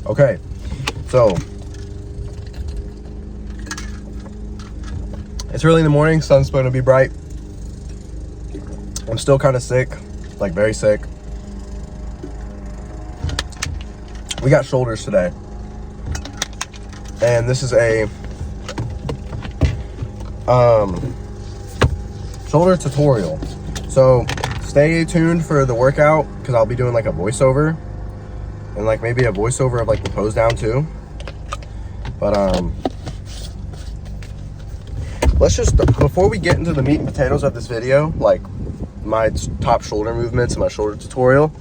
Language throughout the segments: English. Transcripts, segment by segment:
Okay, so it's early in the morning, sun's supposed to be bright. I'm still kind of sick, like very sick. We got shoulders today, and this is a shoulder tutorial. So stay tuned for the workout, because I'll be doing like a voiceover, and like maybe a voiceover of like the pose down too. But let's just, before we get into the meat and potatoes of this video, like my top shoulder movements and my shoulder tutorial,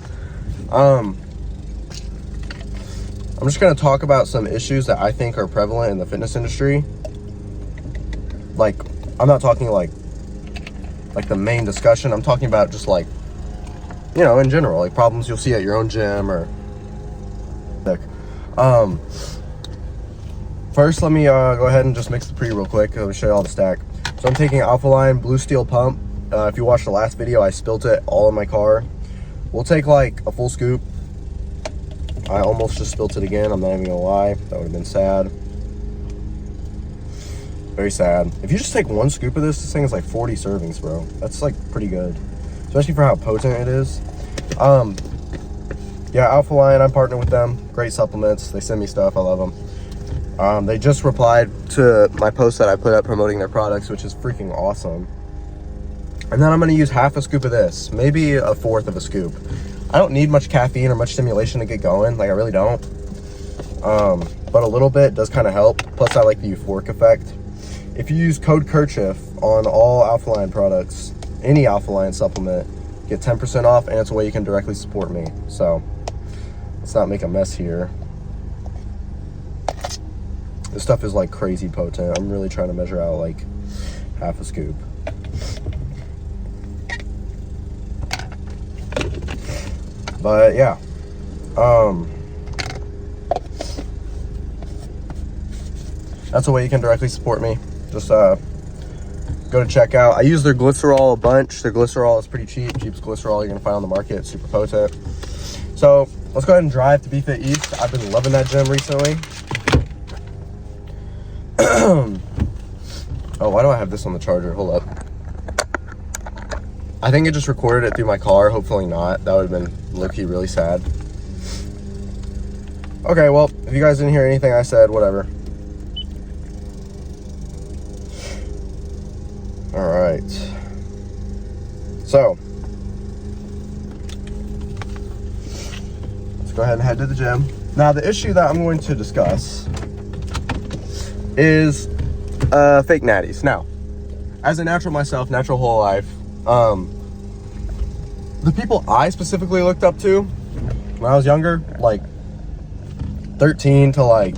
I'm just going to talk about some issues that I think are prevalent in the fitness industry. Like, I'm not talking like the main discussion. I'm talking about just like, you know, in general, like problems you'll see at your own gym or first, let me go ahead and just mix the pre real quick. Let me show you all the stack. So I'm taking Alpha Line Blue Steel Pump. If you watched the last video, I spilt it all in my car. We'll take like a full scoop. I almost just spilt it again. I'm not even gonna lie. That would have been sad. Very sad. If you just take one scoop of this thing is like 40 servings, bro. That's like pretty good, especially for how potent it is. Yeah, Alpha Line, I'm partnered with them. Great supplements. They send me stuff. I love them. They just replied to my post that I put up promoting their products, which is freaking awesome. And then I'm going to use half a scoop of this, maybe a fourth of a scoop. I don't need much caffeine or much stimulation to get going. Like, I really don't. But a little bit does kind of help. Plus, I like the euphoric effect. If you use code Kerchief on all Alpha Line products, any Alpha Line supplement, get 10% off, and it's a way you can directly support me. So let's not make a mess here. This stuff is like crazy potent. I'm really trying to measure out like half a scoop. But yeah, that's a way you can directly support me. Just go to checkout. I use their glycerol a bunch. Their glycerol is pretty cheap. Cheapest glycerol you're gonna find on the market. Super potent. So let's go ahead and drive to BFit East. I've been loving that gym recently. Oh, why do I have this on the charger? Hold up. I think it just recorded it through my car. Hopefully not. That would have been low-key really sad. Okay, well, if you guys didn't hear anything I said, whatever. All right. So let's go ahead and head to the gym. Now, the issue that I'm going to discuss is fake natties. Now, as a natural myself, natural whole life, the people I specifically looked up to when I was younger, like 13 to like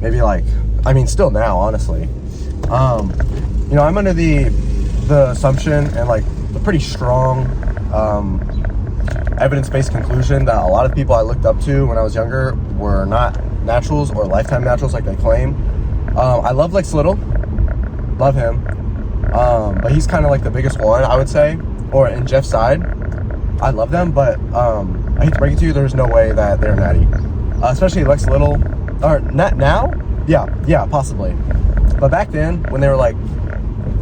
maybe like, I mean, still now, honestly, you know, I'm under the assumption and like the pretty strong evidence-based conclusion that a lot of people I looked up to when I was younger were not naturals or lifetime naturals like they claim. I love Lex Little, love him, but he's kind of like the biggest one, I would say. Or in Jeff's side, I love them, but I hate to break it to you, there's no way that they're natty, especially Lex Little. Or not now, yeah, possibly, but back then when they were like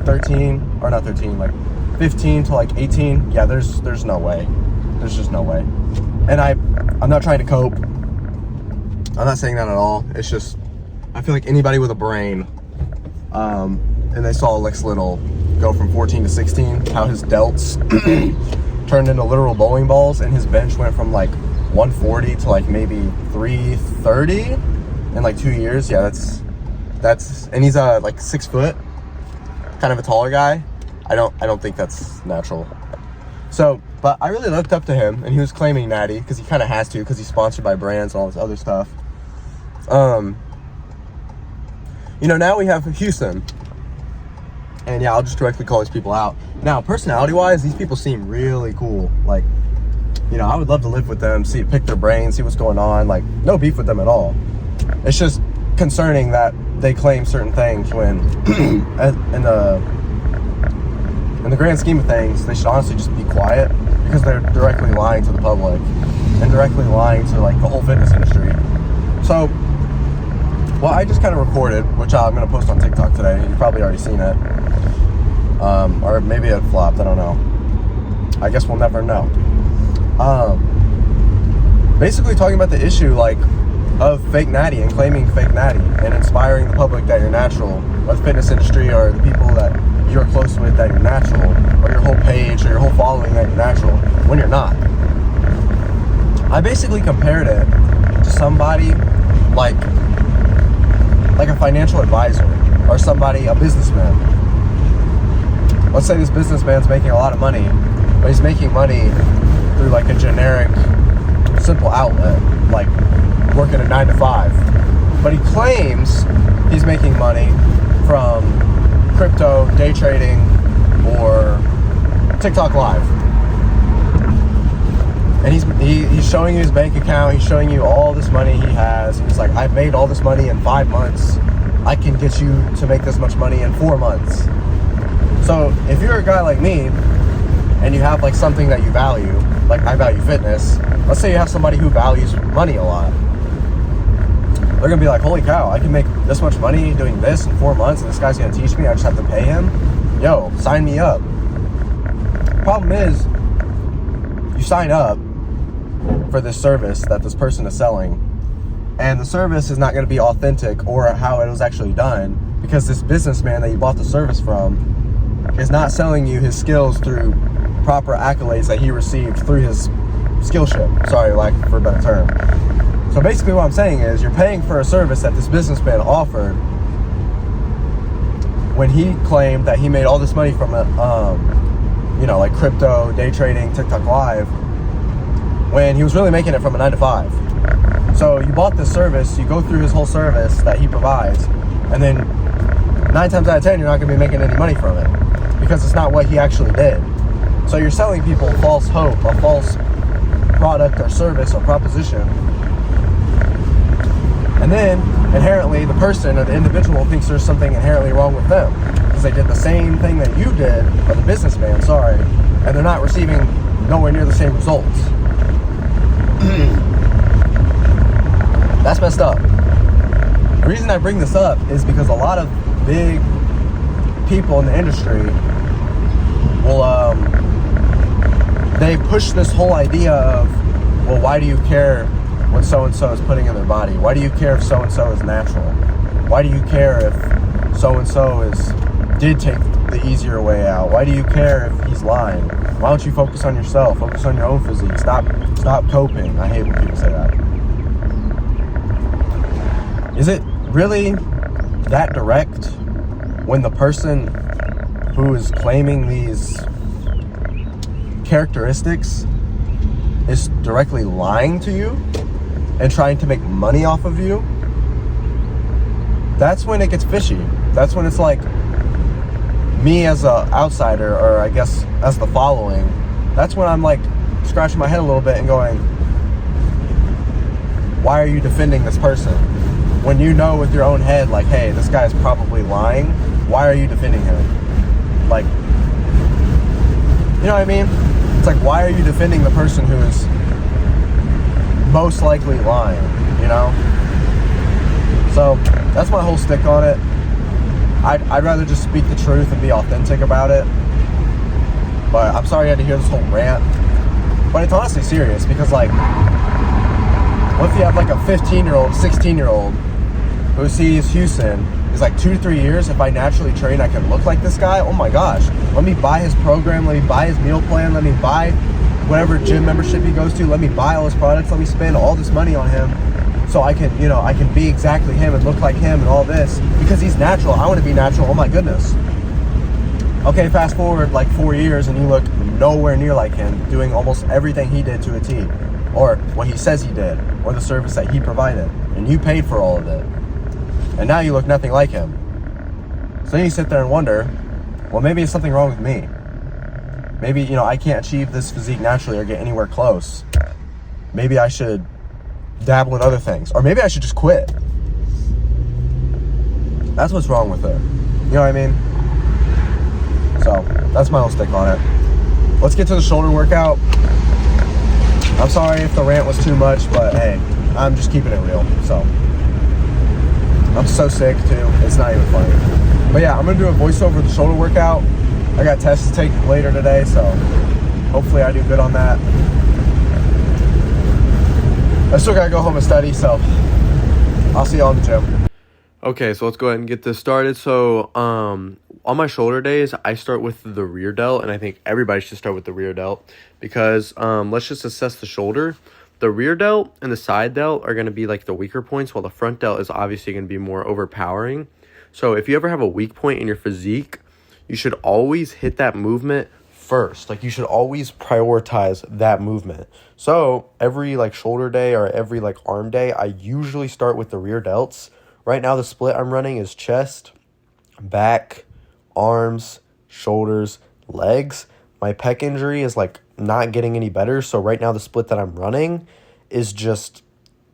13 or not 13, like 15 to like 18, yeah, there's no way. There's just no way. And I'm not trying to cope. I'm not saying that at all. It's just, I feel like anybody with a brain, and they saw Lex Little go from 14 to 16, how his delts turned into literal bowling balls, and his bench went from like 140 to like maybe 330 in like 2 years. Yeah, that's, and he's like 6 foot, kind of a taller guy. I don't think that's natural. So, but I really looked up to him, and he was claiming natty because he kind of has to, because he's sponsored by brands and all this other stuff. You know, now we have Houston, and yeah, I'll just directly call these people out. Now, personality-wise, these people seem really cool. Like, you know, I would love to live with them, pick their brains, see what's going on. Like, no beef with them at all. It's just concerning that they claim certain things when, in the grand scheme of things, they should honestly just be quiet, because they're directly lying to the public. indirectly lying to like the whole fitness industry. So, well, I just kind of recorded, which I'm going to post on TikTok today. You've probably already seen it. Or maybe it flopped, I don't know. I guess we'll never know. Basically talking about the issue like of fake Natty and claiming fake Natty and inspiring the public that you're natural, or the fitness industry, or the people that you're close with that you're natural, or your whole page or your whole following that you're natural, when you're not. I basically compared it to somebody like a financial advisor or somebody, a businessman. Let's say this businessman's making a lot of money, but he's making money through like a generic, simple outlet, like working a 9 to 5. But he claims he's making money from crypto, day trading, or TikTok Live. And he's showing you his bank account, he's showing you all this money he has. He's like, I've made all this money in 5 months. I can get you to make this much money in 4 months. So if you're a guy like me, and you have like something that you value, like I value fitness, let's say you have somebody who values money a lot. They're gonna be like, holy cow, I can make this much money doing this in 4 months, and this guy's gonna teach me, I just have to pay him? Yo, sign me up. Problem is, you sign up for this service that this person is selling, and the service is not gonna be authentic or how it was actually done, because this businessman that you bought the service from is not selling you his skills through proper accolades that he received through his skillship. Sorry, like for a better term. So basically what I'm saying is you're paying for a service that this businessman offered when he claimed that he made all this money from it, like crypto, day trading, TikTok Live, when he was really making it from a 9 to 5. So you bought this service, you go through his whole service that he provides, and then 9 times out of 10 you're not going to be making any money from it because it's not what he actually did. So you're selling people false hope, a false product or service or proposition. And then, inherently, the person or the individual thinks there's something inherently wrong with them because they did the same thing that you did, or the businessman, sorry, and they're not receiving nowhere near the same results. That's messed up. The reason I bring this up is because a lot of big people in the industry will, they push this whole idea of, well, why do you care what so-and-so is putting in their body? Why do you care if so-and-so is natural? Why do you care if so-and-so did take the easier way out? Why do you care if he's lying? Why don't you focus on yourself? Focus on your own physique. Stop coping. I hate when people say that. Is it really that direct when the person who is claiming these characteristics is directly lying to you and trying to make money off of you? That's when it gets fishy. That's when it's like, me as an outsider, or I guess as the following, that's when I'm like scratching my head a little bit and going, why are you defending this person? When you know with your own head, like, hey, this guy is probably lying, why are you defending him? Like, you know what I mean? It's like, why are you defending the person who is most likely lying, you know? So, that's my whole stick on it. I'd rather just speak the truth and be authentic about it. But I'm sorry you had to hear this whole rant. But it's honestly serious, because, like, what if you have, like, a 15-year-old, 16-year-old who sees Houston, is like 2 to 3 years, if I naturally train, I can look like this guy? Oh my gosh. Let me buy his program, let me buy his meal plan, let me buy whatever gym membership he goes to, let me buy all his products, let me spend all this money on him so I can, I can be exactly him and look like him and all this, because he's natural. I want to be natural. Oh my goodness. Okay, fast forward like 4 years and you look nowhere near like him, doing almost everything he did to a T, or what he says he did, or the service that he provided, and you paid for all of it. And now you look nothing like him. So then you sit there and wonder, well, maybe it's something wrong with me. Maybe, I can't achieve this physique naturally or get anywhere close. Maybe I should dabble in other things. Or maybe I should just quit. That's what's wrong with it. You know what I mean? So, that's my whole stick on it. Let's get to the shoulder workout. I'm sorry if the rant was too much, but hey, I'm just keeping it real. So I'm so sick too, it's not even funny. But yeah, I'm gonna do a voiceover of the shoulder workout. I got tests to take later today, so hopefully I do good on that. I still gotta go home and study, so I'll see y'all in the gym. Okay, so let's go ahead and get this started. So on my shoulder days, I start with the rear delt, and I think everybody should start with the rear delt because let's just assess the shoulder. The rear delt and the side delt are going to be like the weaker points, while the front delt is obviously going to be more overpowering. So if you ever have a weak point in your physique, you should always hit that movement first. Like, you should always prioritize that movement. So every like shoulder day or every like arm day, I usually start with the rear delts. Right now, the split I'm running is chest, back, arms, shoulders, legs. My pec injury is like not getting any better. So right now the split that I'm running is just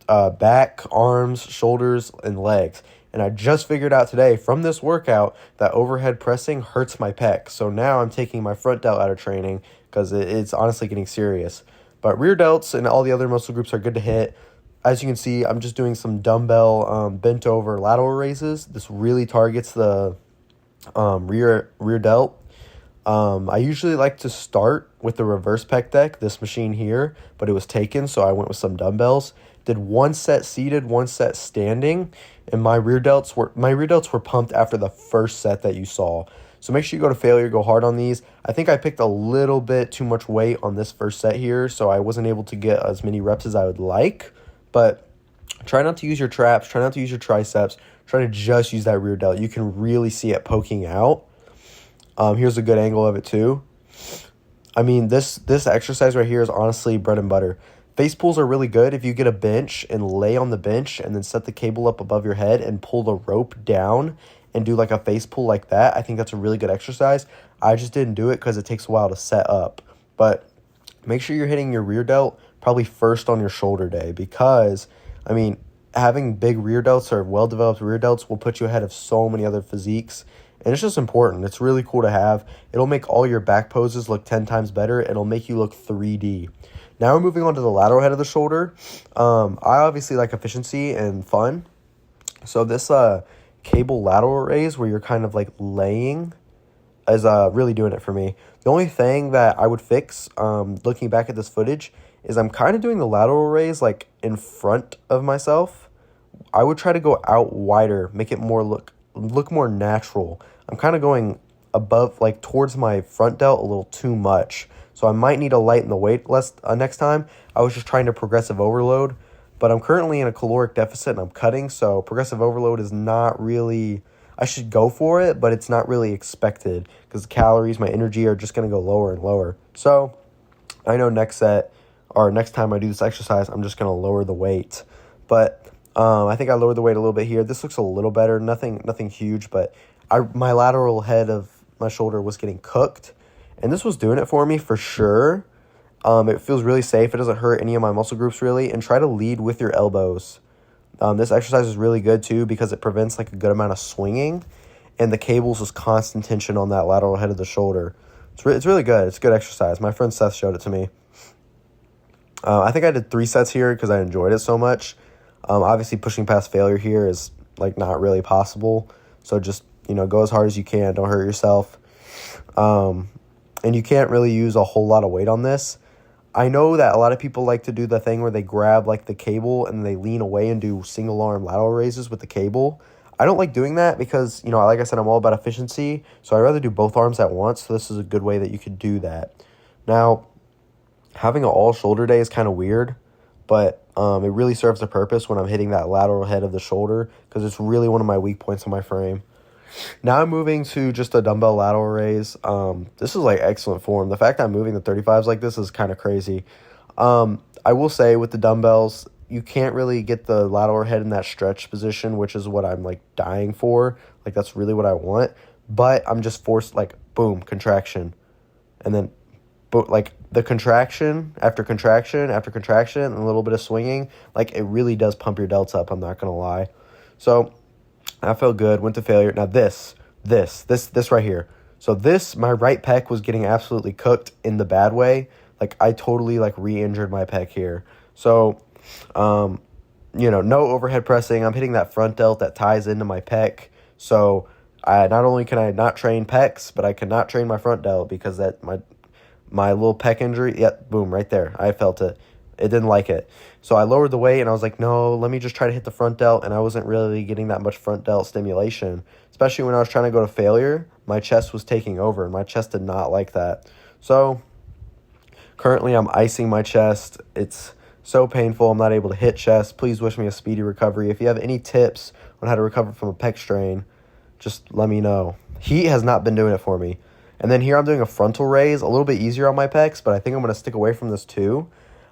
back, arms, shoulders, and legs. And I just figured out today from this workout that overhead pressing hurts my pec. So now I'm taking my front delt out of training because it's honestly getting serious. But rear delts and all the other muscle groups are good to hit. As you can see, I'm just doing some dumbbell bent over lateral raises. This really targets the rear delt. I usually like to start with the reverse pec deck, this machine here, but it was taken, so I went with some dumbbells. Did one set seated, one set standing, and my rear delts were pumped after the first set that you saw. So make sure you go to failure, go hard on these. I think I picked a little bit too much weight on this first set here, so I wasn't able to get as many reps as I would like, but try not to use your traps, try not to use your triceps, try to just use that rear delt. You can really see it poking out. Here's a good angle of it too. I mean, this exercise right here is honestly bread and butter. Face pulls are really good if you get a bench and lay on the bench and then set the cable up above your head and pull the rope down and do like a face pull like that. I think that's a really good exercise. I just didn't do it because it takes a while to set up. But make sure you're hitting your rear delt probably first on your shoulder day because, I mean, having big rear delts or well-developed rear delts will put you ahead of so many other physiques. And it's just important. It's really cool to have. It'll make all your back poses look 10 times better. It'll make you look 3D. Now we're moving on to the lateral head of the shoulder. I obviously like efficiency and fun. So this cable lateral raise where you're kind of like laying is really doing it for me. The only thing that I would fix looking back at this footage is I'm kind of doing the lateral raise like in front of myself. I would try to go out wider, make it more look more natural. I'm kind of going above, like towards my front delt a little too much. So I might need to lighten the weight less next time. I was just trying to progressive overload, but I'm currently in a caloric deficit and I'm cutting, so progressive overload is not really, I should go for it, but it's not really expected because the calories, my energy are just going to go lower and lower. So I know next set or next time I do this exercise, I'm just going to lower the weight. But I think I lowered the weight a little bit here. This looks a little better, nothing huge, but my lateral head of my shoulder was getting cooked. And this was doing it for me for sure. It feels really safe. It doesn't hurt any of my muscle groups really. And try to lead with your elbows. This exercise is really good too because it prevents like a good amount of swinging. And the cables is constant tension on that lateral head of the shoulder. It's really good. It's a good exercise. My friend Seth showed it to me. I think I did 3 sets here because I enjoyed it so much. Obviously pushing past failure here is like not really possible. So just, go as hard as you can. Don't hurt yourself. And you can't really use a whole lot of weight on this. I know that a lot of people like to do the thing where they grab like the cable and they lean away and do single arm lateral raises with the cable. I don't like doing that because, like I said, I'm all about efficiency. So I'd rather do both arms at once. So this is a good way that you could do that. Now, having an all shoulder day is kind of weird, but it really serves a purpose when I'm hitting that lateral head of the shoulder because it's really one of my weak points on my frame. Now I'm moving to just a dumbbell lateral raise. This is like excellent form. The fact that I'm moving the 35s like this is kind of crazy. I will say with the dumbbells, you can't really get the lateral head in that stretch position, which is what I'm like dying for. Like that's really what I want. But I'm just forced like boom, contraction. And then like the contraction after contraction after contraction and a little bit of swinging, like it really does pump your delts up, I'm not going to lie. So I felt good, went to failure. Now this right here. So this, my right pec was getting absolutely cooked in the bad way. Like, I totally, like, re-injured my pec here. So, you know, no overhead pressing. I'm hitting that front delt that ties into my pec. So, not only can I not train pecs, but I cannot train my front delt because that my little pec injury, yep, boom, right there. I felt it. It didn't like it. So I lowered the weight, and I was like, no, let me just try to hit the front delt, and I wasn't really getting that much front delt stimulation. Especially when I was trying to go to failure, my chest was taking over, and my chest did not like that. So currently I'm icing my chest. It's so painful. I'm not able to hit chest. Please wish me a speedy recovery. If you have any tips on how to recover from a pec strain, just let me know. Heat has not been doing it for me. And then here I'm doing a frontal raise, a little bit easier on my pecs, but I think I'm going to stick away from this too.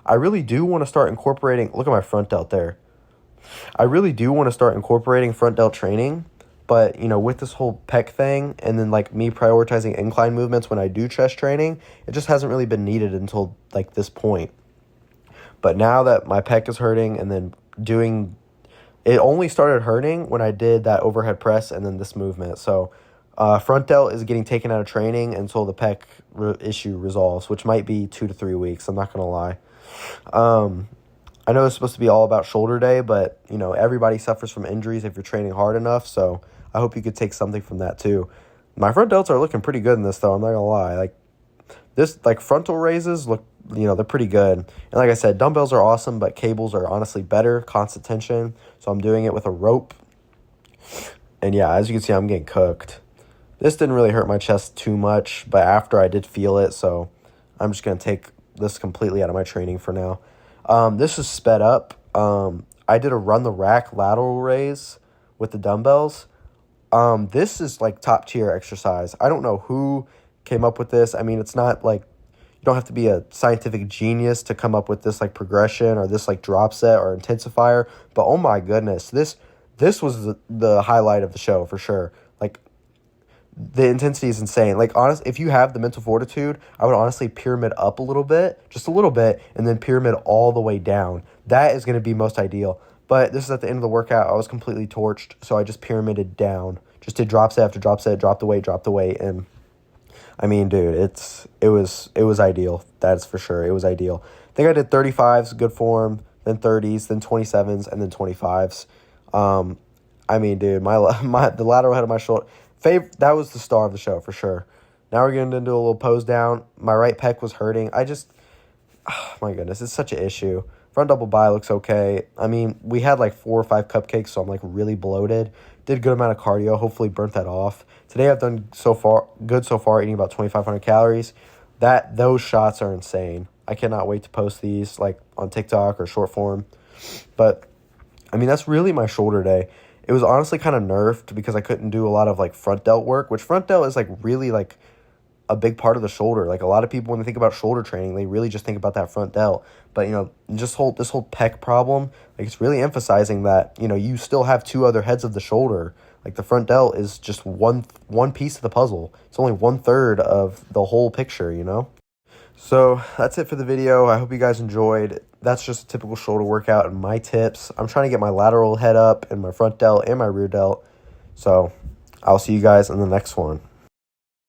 I really do want to start incorporating, look at my front delt there. I really do want to start incorporating front delt training, but, you know, with this whole pec thing and then, like, me prioritizing incline movements when I do chest training, it just hasn't really been needed until, like, this point. But now that my pec is hurting and then it only started hurting when I did that overhead press and then this movement. So front delt is getting taken out of training until the pec issue resolves, which might be 2 to 3 weeks. I'm not going to lie. I know it's supposed to be all about shoulder day, but, you know, everybody suffers from injuries if you're training hard enough. So I hope you could take something from that too. My front delts are looking pretty good in this, though. I'm not going to lie. Like, this, like, frontal raises look, you know, they're pretty good. And like I said, dumbbells are awesome, but cables are honestly better, constant tension. So I'm doing it with a rope. And yeah, as you can see, I'm getting cooked. This didn't really hurt my chest too much, but after I did feel it, so I'm just going to take this completely out of my training for now. This is sped up. I did a run the rack lateral raise with the dumbbells. This is like top tier exercise. I don't know who came up with this. I mean, it's not like, you don't have to be a scientific genius to come up with this like progression or this like drop set or intensifier, but oh my goodness, this was the highlight of the show for sure. Like, the intensity is insane. Like, honestly, if you have the mental fortitude, I would honestly pyramid up a little bit, just a little bit, and then pyramid all the way down. That is going to be most ideal. But this is at the end of the workout. I was completely torched, so I just pyramided down. Just did drop set after drop set, drop the weight, and I mean, dude, it was ideal. That's for sure. It was ideal. I think I did 35s, good form, then 30s, then 27s, and then 25s. I mean, dude, the lateral head of my shoulder, that was the star of the show for sure. Now we're getting into a little pose down. My right pec was hurting. Oh my goodness, it's such an issue. Front double bi looks okay. I mean, we had like 4 or 5 cupcakes, so I'm like really bloated. Did a good amount of cardio, hopefully burnt that off. Today I've done good so far, eating about 2,500 calories. Those shots are insane. I cannot wait to post these like on TikTok or short form. But I mean, that's really my shoulder day. It was honestly kind of nerfed because I couldn't do a lot of like front delt work, which front delt is like really like a big part of the shoulder. Like, a lot of people, when they think about shoulder training, they really just think about that front delt. But, you know, this whole pec problem, like, it's really emphasizing that, you know, you still have 2 other heads of the shoulder. Like, the front delt is just one piece of the puzzle. It's only 1/3 of the whole picture, you know? So that's it for the video. I hope you guys enjoyed. That's just a typical shoulder workout and my tips. I'm trying to get my lateral head up and my front delt and my rear delt. So I'll see you guys in the next one.